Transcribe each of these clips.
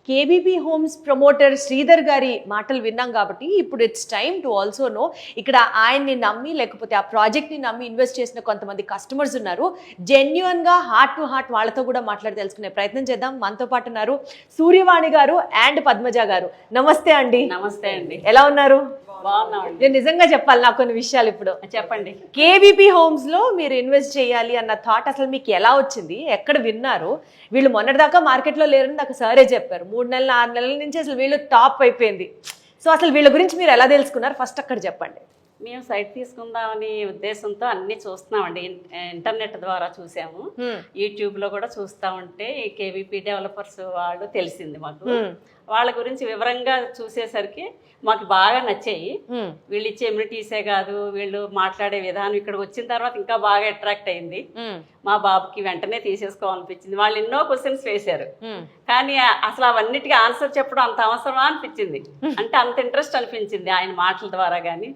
KBP homes promoter Sridhar గారి మాటలు విన్నాం కాబట్టి ఇప్పుడు it's time to also know ఇక్కడ ఆయన్ని నమ్మి లేకపోతే ఆ ప్రాజెక్ట్ని నమ్మి ఇన్వెస్ట్ చేసిన కొంతమంది కస్టమర్స్ ఉన్నారు. జెన్యున్గా హార్ట్ టు హార్ట్ వాళ్ళతో కూడా మాట్లాడి తెలుసుకునే ప్రయత్నం చేద్దాం. మనతో పాటు ఉన్నారు సూర్యవాణి గారు అండ్ పద్మజ గారు. నమస్తే అండి. నమస్తే అండి. ఎలా ఉన్నారు? బాగున్నామండి. నేను నిజంగా చెప్పాలి నాకు కొన్ని విషయాలు ఇప్పుడు చెప్పండి. కేబీపీ హోమ్స్ లో మీరు ఇన్వెస్ట్ చేయాలి అన్న థాట్ అసలు మీకు ఎలా వచ్చింది? ఎక్కడ విన్నారు? వీళ్ళు మొన్నటిదాకా మార్కెట్లో లేరని నాకు సరే చెప్పారు. 3 నెలలు 6 నెలల నుంచి అసలు వీళ్ళు టాప్ అయిపోయింది. సో అసలు వీళ్ళ గురించి మీరు ఎలా తెలుసుకున్నారు? ఫస్ట్ అక్కడ చెప్పండి. మేము సైట్ తీసుకుందామని ఉద్దేశంతో అన్ని చూస్తున్నామండి. ఇంటర్నెట్ ద్వారా చూసాము, యూట్యూబ్లో కూడా చూస్తూ ఉంటే ఈ కేవీపీ డెవలపర్స్ వాళ్ళు తెలిసింది మాకు. వాళ్ళ గురించి వివరంగా చూసేసరికి మాకు బాగా నచ్చాయి. వీళ్ళు ఇచ్చే ఎమ్యూనిటీసే కాదు, వీళ్ళు మాట్లాడే విధానం ఇక్కడికి వచ్చిన తర్వాత ఇంకా బాగా అట్రాక్ట్ అయింది. మా బాబుకి వెంటనే తీసేసుకోవాలనిపించింది. వాళ్ళు ఎన్నో క్వశ్చన్స్ వేశారు, కానీ అసలు అవన్నిటికీ ఆన్సర్ చెప్పడం అంత అవసరమా అనిపించింది. అంటే అంత ఇంట్రెస్ట్ అనిపించింది ఆయన మాటల ద్వారా. కానీ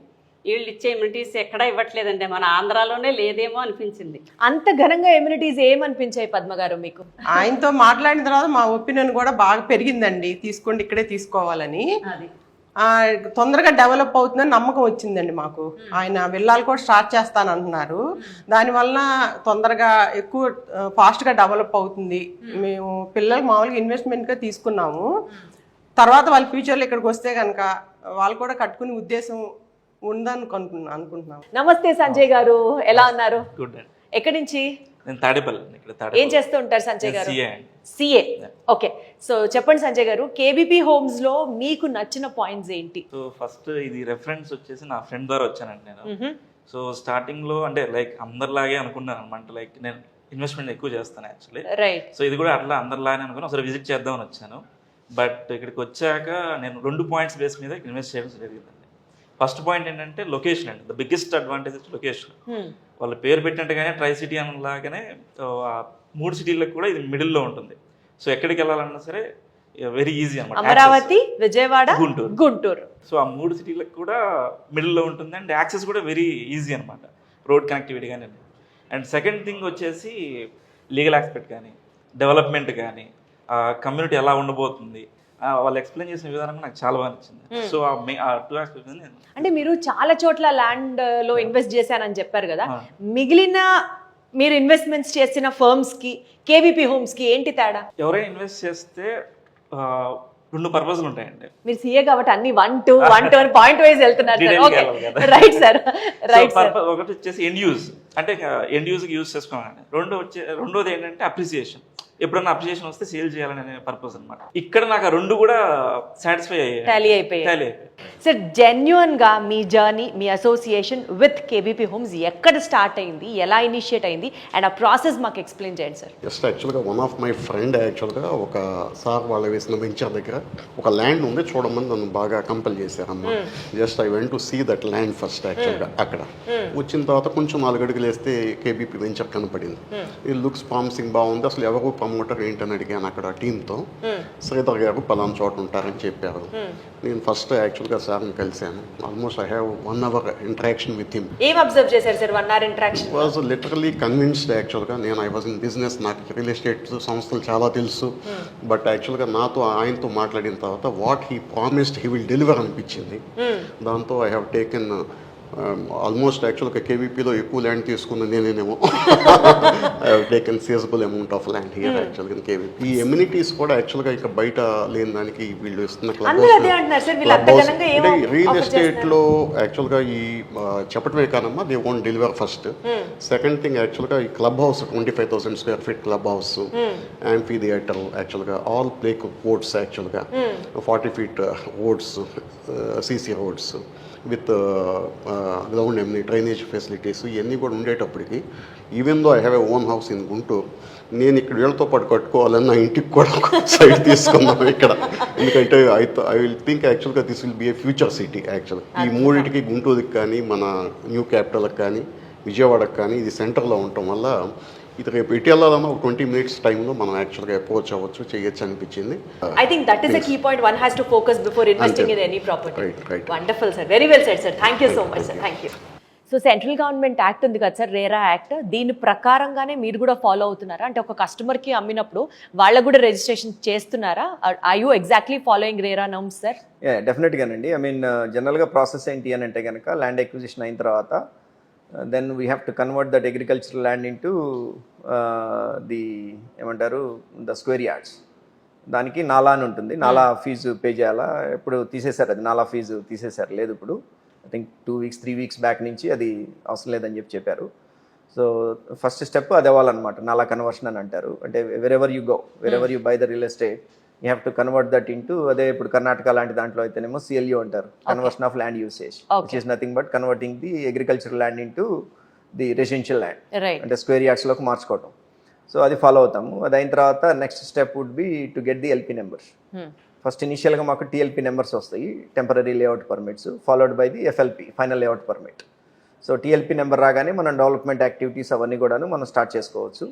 వీళ్ళు ఇచ్చే ఇమ్యూనిటీస్ ఎక్కడా ఇవ్వట్లేదండి, మన ఆంధ్రాలోనే లేదేమో అనిపించింది. అంత ఘనంగా ఇమ్యూనిటీస్ ఏమనిపించాయి పద్మ గారు మీకు? ఆయనతో మాట్లాడిన తర్వాత మా ఒపీనియన్ కూడా బాగా పెరిగిందండి. తీసుకోండి, ఇక్కడే తీసుకోవాలని. తొందరగా డెవలప్ అవుతుందని నమ్మకం వచ్చిందండి మాకు. ఆయన వెళ్ళాలి కూడా స్టార్ట్ చేస్తానంటున్నారు. దానివల్ల తొందరగా ఎక్కువ ఫాస్ట్గా డెవలప్ అవుతుంది. మేము పిల్లలకు మామూలుగా ఇన్వెస్ట్మెంట్గా తీసుకున్నాము. తర్వాత వాళ్ళ ఫ్యూచర్లో ఇక్కడికి వస్తే కనుక వాళ్ళు కూడా కట్టుకునే ఉద్దేశం ఉందని అనుకుంటున్నాం. నమస్తే సంజయ్ గారు, ఎలా ఉన్నారు? ఎక్కడి నుంచి? ఏం చేస్తూ ఉంటారు సంజయ్ గారు? సిఏ. ఓకే, సో చెప్పండి సంజయ్ గారు, కేబీపీ హోమ్స్ లో మీకు నచ్చిన పాయింట్స్ ఏంటి? సో ఫస్ట్ ఇది రెఫరెన్స్ వచ్చేసి నా ఫ్రెండ్ ద్వారా వచ్చానండి నేను. సో స్టార్టింగ్ లో అంటే లైక్ అందరిలాగే అనుకున్నాను అనమాట. లైక్ నేను ఇన్వెస్ట్మెంట్ ఎక్కువ చేస్తాను యాక్చువల్లీ. రైట్. సో ఇది కూడా అట్లా అందరిలాగే అనుకుని ఒకసారి విజిట్ చేద్దామని వచ్చాను. బట్ ఇక్కడికి వచ్చాక నేను 2 పాయింట్స్ బేస్ మీద ఇన్వెస్ట్ చేయడం జరిగిందండి. ఫస్ట్ పాయింట్ ఏంటంటే లొకేషన్ అండి. The biggest advantage location. వాళ్ళ పేరు పెట్టినట్టుగానే ట్రై సిటీ అనలాగానే 3 సిటీలకు కూడా ఇది మిడిల్లో ఉంటుంది. సో ఎక్కడికి వెళ్ళాలన్నా సరే వెరీ ఈజీ అనమాట. అమరావతి, విజయవాడ, గుంటూరు. సో ఆ 3 సిటీలకు కూడా మిడిల్లో ఉంటుంది అండ్ యాక్సెస్ కూడా వెరీ ఈజీ అనమాట, రోడ్ కనెక్టివిటీ కానీ. అండ్ సెకండ్ థింగ్ వచ్చేసి లీగల్ ఆస్పెక్ట్ కానీ, డెవలప్మెంట్ కానీ, కమ్యూనిటీ ఎలా ఉండబోతుంది, వాళ్ళు ఎక్స్ప్లెయిన్ చేసిన విధానం నాకు చాలా బాగా నచ్చింది. సో ఆ 2 ఆస్పెక్ట్స్ అంటే మీరు చాలా చోట్ల ల్యాండ్ లో ఇన్వెస్ట్ చేశానని చెప్పారు కదా, మిగిలిన మీరు ఇన్వెస్ట్మెంట్స్ చేసిన ఫర్మ్స్ కి కేబీపీ హోమ్స్ కి ఏంటి తేడా? ఎవరైనా ఇన్వెస్ట్ చేస్తే 2 పర్పస్లు ఉంటాయండి. మీరు సీఏ కాబట్టి అన్ని 1 2 అని పాయింట్ వైజ్ వెళ్తున్నారు. Right sir, right. ఒకటి వచ్చేసి ఎండ్ యూజ్, అంటే ఎండ్ యూజ్కి యూజ్ చేసుకోవాలండి. రెండోది ఏంటంటే అప్రిసియేషన్. ఎప్పుడన్నా అప్రిసియేషన్ వస్తే సేల్ చేయాలనే పర్పస్ అనమాట. ఇక్కడ నాకు 2 కూడా సాటిస్ఫై టాలీ అయిపోయాయి. సార్, జెన్యున్ గా మీ జర్నీ, మీ అసోసియేషన్ విత్ కేబీపీ హోమ్స్ ఎక్కడ స్టార్ట్ అయింది, ఎలా ఇనిషియేట్ అయింది, అండ్ ఆ ప్రాసెస్ మాకు ఎక్స్ప్లెయిన్ చేయండి సార్. జస్ట్ యాక్చువల్గా వన్ ఆఫ్ మై ఫ్రెండ్ యాక్చువల్గా ఒక సార్ వాళ్ళు వేసిన వెంచర్ దగ్గర ఒక ల్యాండ్ ఉంది, చూడమని నన్ను బాగా కంపల్ చేశారమ్మా. Just I went to see that land first యాక్చువల్గా. అక్కడ వచ్చిన తర్వాత కొంచెం 4 అడుగులు వేస్తే కేబీపీ వెంచర్ కనపడింది. ఇది లుక్స్ ప్రామిసింగ్, బాగుంది. అసలు ఎవరు ప్రమోటర్ ఏంటని అడిగాను అక్కడ టీంతో. శ్రీధర్ గారు పలానా చోట ఉంటారని చెప్పారు. నేను ఫస్ట్ యాక్చువల్గా సార్ని కలిశాను. Almost I have 1 hour interaction with him. ఏం అబ్జర్వ్ చేశారు sir 1 hour interaction? Was literally convinced యాక్చువల్గా. నేను ఐ వాజ్ ఇన్ బిజినెస్, నాకు రియల్ ఎస్టేట్ సంస్థలు చాలా తెలుసు. బట్ యాక్చువల్గా నాతో ఆయనతో మాట్లాడిన తర్వాత what he promised he will deliver అనిపించింది. దాంతో ఐ హ్యావ్ టేకెన్ ఆల్మోస్ట్ యాక్చువల్గా కేవీపీలో ఎక్కువ ల్యాండ్ తీసుకున్న నేనేమో. I have taken sizable amount of land here యాక్చువల్గా ఇన్ కేవీపీ. ఈ ఎమ్యూనిటీస్ కూడా యాక్చువల్గా ఇక బయట లేని దానికి వీళ్ళు ఇస్తున్న క్లబ్ హౌస్ అంటే రియల్ ఎస్టేట్లో యాక్చువల్గా ఈ చెప్పడమే కానమ్మా, they won't deliver first. Second thing యాక్చువల్గా ఈ club house 25,000 square feet club house, amphitheatre యాక్చువల్గా, ఆల్ ప్లే కోర్ట్స్ యాక్చువల్గా, 40 feet roads, CC roads with ground ఎమ్ని డ్రైనేజ్ ఫెసిలిటీస్, ఇవన్నీ కూడా ఉండేటప్పటికి even though I have a own house in Guntur, నేను ఇక్కడ వీళ్ళతో పాటు కట్టుకోవాలని నా ఇంటికి కూడా సైట్ తీసుకున్నాను ఇక్కడ. ఎందుకంటే ఐ విల్ థింక్ యాక్చువల్గా this will be A future city యాక్చువల్గా. ఈ మూడింటికి, గుంటూరుకి కానీ, మన న్యూ క్యాపిటల్కి కానీ, విజయవాడకి కానీ, ఇది సెంటర్లో ఉండటం వల్ల ఇది రేపు ఇటు వెళ్ళాలన్నా ఒక 20 minutes టైంలో మనం యాక్చువల్గా అప్రోచ్ అవ్వచ్చు, చేయొచ్చు అనిపించింది. I think that is a key point one has to focus before investing in any property. Right. Wonderful sir, very well said sir. Thank you so much sir. Thank you. So central government act ఉంది కదా sir, RERA act, దీని ప్రకారంగానే మీరు కూడా follow అవుతున్నారా? అంటే ఒక కస్టమర్కి అమ్మినప్పుడు వాళ్ళకు కూడా రిజిస్ట్రేషన్ చేస్తున్నారా? Are you exactly following RERA norms sir? డెఫినెట్గానండి. ఐ మీన్ జనరల్గా ప్రాసెస్ ఏంటి అని అంటే కనుక ల్యాండ్ ఎక్విజిషన్ అయిన తర్వాత then we have to convert that agricultural land into the ఏమంటారు ద స్క్వేర్ యార్డ్స్. దానికి నాలా అని ఉంటుంది, నాలా ఫీజు పే చేయాలా. ఇప్పుడు తీసేశారు, అది నాలా ఫీజు తీసేశారు, లేదు ఇప్పుడు I think 2 weeks 3 weeks back నుంచి అది అవసరం లేదని చెప్పారు. సో ఫస్ట్ స్టెప్ అది అవ్వాలన్నమాట, నాలా కన్వర్షన్ అని అంటారు. అంటే wherever you go, wherever you buy the real estate, you have to convert that into, అదే ఇప్పుడు కర్ణాటక లాంటి దాంట్లో అయితేనేమో CLU అంటారు, conversion of land usage, which is nothing but converting the agricultural land into the residential land, right. అంటే square యార్డ్స్లోకి మార్చుకోవటం. So అది ఫాలో అవుతాము. అది అయిన తర్వాత next step would be to get the LP numbers. First ఇనిషియల్గా మాకు TLP నెంబర్స్ వస్తాయి, temporary layout permits, followed by the FLP, final layout permit. So TLP number రాగానే మనం డెవలప్మెంట్ యాక్టివిటీస్ అవన్నీ కూడాను మనం స్టార్ట్ చేసుకోవచ్చు.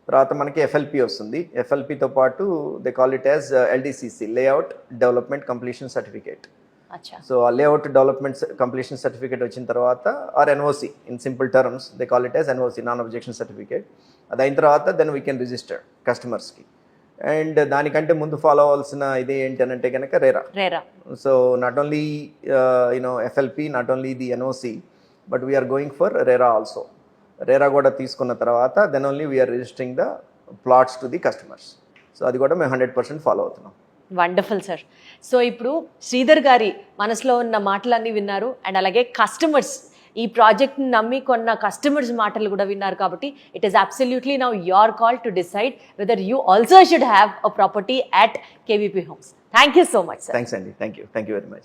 తర్వాత మనకి FLP వస్తుంది. FLPతో పాటు they call it as LDCC, layout development completion certificate. అచ్చా. సో ఆ లేఅవుట్ డెవలప్మెంట్ కంప్లీషన్ సర్టిఫికేట్ వచ్చిన తర్వాత, or NOC in simple terms they call it as NOC, non objection certificate. అది అయిన తర్వాత దెన్ వీ కెన్ రిజిస్టర్ కస్టమర్స్కి. And దానికంటే ముందు ఫాలో అవ్వాల్సిన ఇది ఏంటంటే కనుక RERA. So not only FLP, not only the NOC, but we're going for RERA also. RERA కూడా తీసుకున్న తర్వాత then only we're registering the plots to the customers. So అది కూడా మేము 100% ఫాలో అవుతున్నాం. Wonderful sir. సో ఇప్పుడు శ్రీధర్ గారి మనసులో ఉన్న మాటలన్నీ విన్నారు, అండ్ అలాగే కస్టమర్స్, ఈ ప్రాజెక్ట్ని నమ్మి కొన్న కస్టమర్స్ మాటలు కూడా విన్నారు. కాబట్టి it is absolutely now your call to decide whether you also should have a property at KVP Homes. Thank you so much sir. Thanks అండి, థ్యాంక్ యూ వెరీ మచ్.